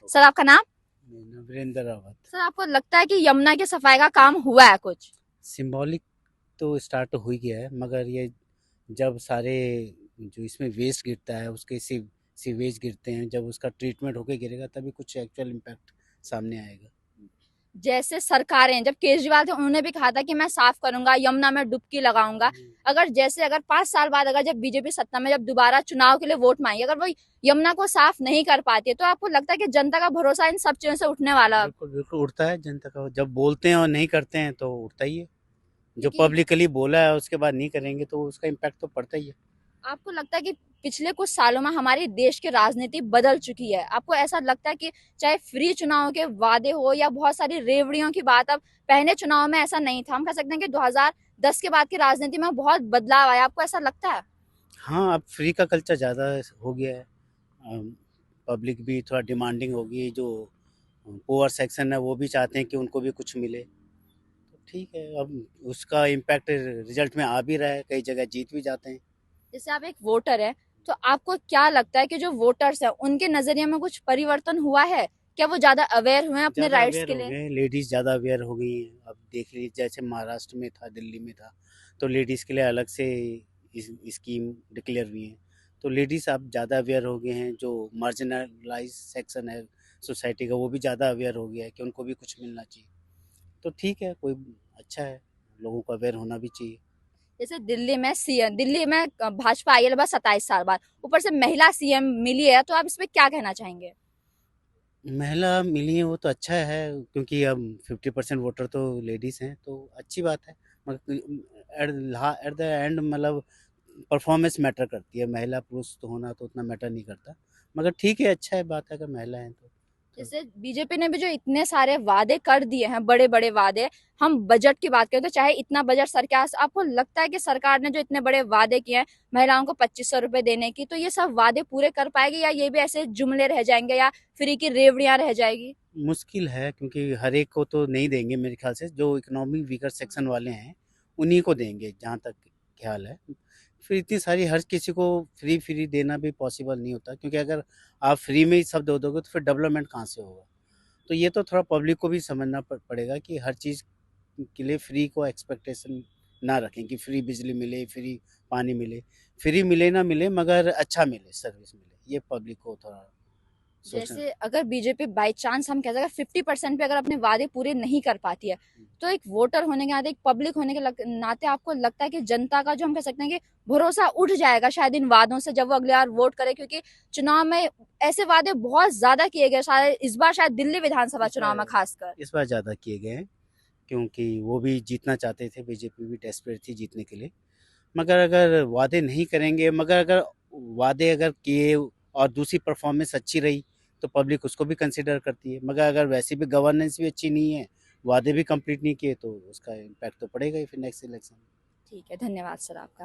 Sir आपका नाम? Virendra Rawat. Sir आपको लगता है कि यमुना की सफाई का काम हुआ है कुछ? सिंबॉलिक तो स्टार्ट हो ही गया है, मगर ये जब सारे जो इसमें वेस्ट गिरता है उसके सीवेज गिरते हैं, जब उसका ट्रीटमेंट होके गिरेगा तभी कुछ एक्चुअल इम्पैक्ट सामने आएगा। जैसे सरकारें, जब केजरीवाल थे उन्होंने भी कहा था कि मैं साफ करूंगा, यमुना में डुबकी लगाऊंगा। अगर 5 साल बाद अगर जब बीजेपी सत्ता में जब दोबारा चुनाव के लिए वोट मांगे, अगर वो यमुना को साफ नहीं कर पाती है, तो आपको लगता है कि जनता का भरोसा इन सब चीजों से उठने वाला? बिल्कुल बिल्कुल उड़ता है जनता का, जब बोलते हैं और नहीं करते हैं तो उड़ता ही है। जो क्योंकि पब्लिकली बोला है उसके बाद नहीं करेंगे तो उसका इम्पैक्ट तो पड़ता ही है। आपको लगता है कि पिछले कुछ सालों में हमारे देश की राजनीति बदल चुकी है? आपको ऐसा लगता है कि चाहे फ्री चुनाव के वादे हो या बहुत सारी रेवड़ियों की बात, अब पहले चुनाव में ऐसा नहीं था। हम कह सकते हैं कि 2010 के बाद की राजनीति में बहुत बदलाव आया। आपको ऐसा लगता है? हाँ, अब फ्री का कल्चर ज़्यादा हो गया है। पब्लिक भी थोड़ा डिमांडिंग होगी, जो पुअर सेक्शन है वो भी चाहते हैं कि उनको भी कुछ मिले। तो ठीक है, अब उसका इम्पैक्ट रिजल्ट में आ भी रहा है, कई जगह जीत भी जाते हैं। जैसे आप एक वोटर है, तो आपको क्या लगता है कि जो वोटर्स है उनके नजरिए में कुछ परिवर्तन हुआ है? क्या वो ज्यादा अवेयर हुए हैं अपने ज़्यादा राइट्स अवेयर के हो लिए? गए हैं, लेडीज़ ज़्यादा अवेयर हो गई हैं। अब देख लीजिए, जैसे महाराष्ट्र में था, दिल्ली में था, तो लेडीज़ के लिए अलग से स्कीम डिक्लेयर हुई है। तो लेडीज़ अब ज़्यादा अवेयर हो गए हैं। जो मार्जिनलाइज सेक्शन है सोसाइटी का, वो भी ज़्यादा अवेयर हो गया है कि उनको भी कुछ मिलना चाहिए। तो ठीक है, कोई अच्छा है, लोगों को अवेयर होना भी चाहिए। जैसे दिल्ली में सीएम, दिल्ली में भाजपा आई है बस 27 साल बाद, ऊपर से महिला सीएम मिली है, तो आप इसमें क्या कहना चाहेंगे? महिला मिली है वो तो अच्छा है, क्योंकि अब 50% वोटर तो लेडीज़ हैं, तो अच्छी बात है। मगर एट द एंड मतलब परफॉर्मेंस मैटर करती है, महिला पुरुष तो होना तो उतना मैटर नहीं करता। मगर ठीक है, अच्छा है, बात है अगर महिला हैं तो। जैसे बीजेपी ने भी जो इतने सारे वादे कर दिए हैं, बड़े बड़े वादे, हम बजट की बात करें तो चाहे इतना बजट सरकार, आपको लगता है कि सरकार ने जो इतने बड़े वादे किए हैं महिलाओं को 2500 रुपए देने की, तो ये सब वादे पूरे कर पाएगी या ये भी ऐसे जुमले रह जाएंगे या फ्री की रेवड़ियां रह जाएगी? मुश्किल है, क्योंकि हर एक को तो नहीं देंगे मेरे ख्याल से। जो इकोनॉमी वीकर सेक्शन वाले हैं उन्हीं को देंगे, जहाँ तक ख्याल है। फिर इतनी सारी हर किसी को फ्री फ्री देना भी पॉसिबल नहीं होता, क्योंकि अगर आप फ्री में ही सब दे दोगे तो फिर डेवलपमेंट कहाँ से होगा। तो ये तो थोड़ा पब्लिक को भी समझना पड़ेगा कि हर चीज़ के लिए फ्री को एक्सपेक्टेशन ना रखें कि फ्री बिजली मिले, फ्री पानी मिले। फ्री मिले ना मिले, मगर अच्छा मिले, सर्विस मिले, ये पब्लिक को थोड़ा सोचना। जैसे अगर बीजेपी बाई चांस, हम कह सकते हैं 50% पे अगर अपने वादे पूरे नहीं कर पाती है, तो एक वोटर होने के नाते, एक पब्लिक होने के नाते आपको लगता है कि जनता का जो, हम कह सकते हैं कि भरोसा उठ जाएगा शायद इन वादों से जब वो अगले बार वोट करे? क्योंकि चुनाव में ऐसे वादे बहुत ज्यादा किए गए, शायद इस बार, शायद दिल्ली विधानसभा इस चुनाव में बार खासकर। इस बार ज़्यादा किए गए हैं, क्योंकि वो भी जीतना चाहते थे, बीजेपी भी डेस्परेट थी जीतने के लिए। मगर अगर वादे नहीं करेंगे, मगर अगर वादे अगर किए और दूसरी परफॉर्मेंस अच्छी रही तो पब्लिक उसको भी कंसिडर करती है। मगर अगर वैसी भी गवर्नेंस भी अच्छी नहीं है, वादे भी कंप्लीट नहीं किए, तो उसका इम्पैक्ट तो पड़ेगा ही फिर नेक्स्ट इलेक्शन में। ठीक है, धन्यवाद सर आपका।